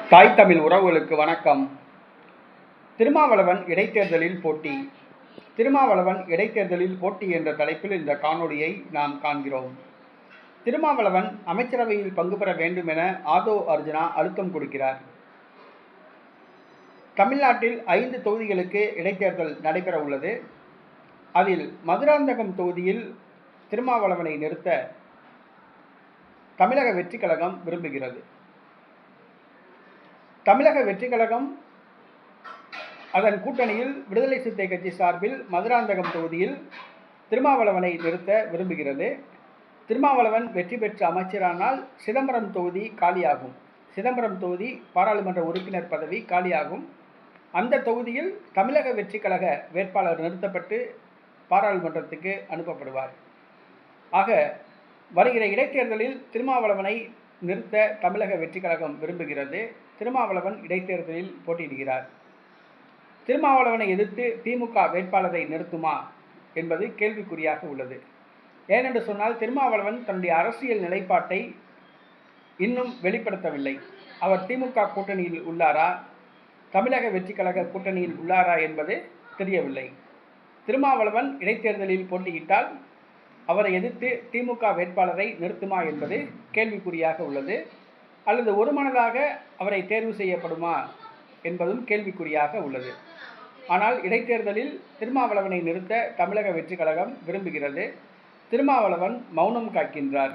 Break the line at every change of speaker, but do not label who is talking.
தாய் தமிழ் உறவுகளுக்கு வணக்கம். திருமாவளவன் இடைத்தேர்தலில் போட்டி. திருமாவளவன் இடைத்தேர்தலில் போட்டி என்ற தலைப்பில் இந்த காணொளியை நாம் காண்கிறோம். திருமாவளவன் அமைச்சரவையில் பங்கு பெற வேண்டும் என ஆதோ அர்ஜுனா அழுத்தம் கொடுக்கிறார். தமிழ்நாட்டில் 5 தொகுதிகளுக்கு இடைத்தேர்தல் நடைபெற உள்ளது. அதில் மதுராந்தகம் தொகுதியில் திருமாவளவனை நிறுத்த தமிழக வெற்றி கழகம் விரும்புகிறது. தமிழக வெற்றி கழகம் அதன் கூட்டணியில் விடுதலை சிறுத்தை கட்சி சார்பில் மதுராந்தகம் தொகுதியில் திருமாவளவனை நிறுத்த விரும்புகிறது. திருமாவளவன் வெற்றி பெற்ற அமைச்சரானால் சிதம்பரம் தொகுதி காலியாகும். சிதம்பரம் தொகுதி பாராளுமன்ற உறுப்பினர் பதவி காலியாகும். அந்த தொகுதியில் தமிழக வெற்றி கழக வேட்பாளர் நிறுத்தப்பட்டு பாராளுமன்றத்துக்கு அனுப்பப்படுவார். ஆக வருகிற இடைத்தேர்தலில் திருமாவளவனை நிறுத்த தமிழக வெற்றி கழகம் விரும்புகிறது. திருமாவளவன் இடைத்தேர்தலில் போட்டியிடுகிறார். திருமாவளவனை எதிர்த்து திமுக வேட்பாளரை நிறுத்துமா என்பது கேள்விக்குறியாக உள்ளது. ஏனென்று சொன்னால் திருமாவளவன் தன்னுடைய அரசியல் நிலைப்பாட்டை இன்னும் வெளிப்படுத்தவில்லை. அவர் திமுக கூட்டணியில் உள்ளாரா, தமிழக வெற்றி கழக கூட்டணியில் உள்ளாரா என்பது தெரியவில்லை. திருமாவளவன் இடைத்தேர்தலில் போட்டியிட்டால் அவரை எதிர்த்து திமுக வேட்பாளரை நிறுத்துமா என்பது கேள்விக்குறியாக உள்ளது. அல்லது ஒருமனதாக அவரை தேர்வு செய்யப்படுமா என்பதும் கேள்விக்குறியாக உள்ளது. ஆனால் இடைத்தேர்தலில் திருமாவளவனை நிறுத்த தமிழக வெற்றி கழகம் விரும்புகிறது. திருமாவளவன் மௌனம் காக்கின்றார்.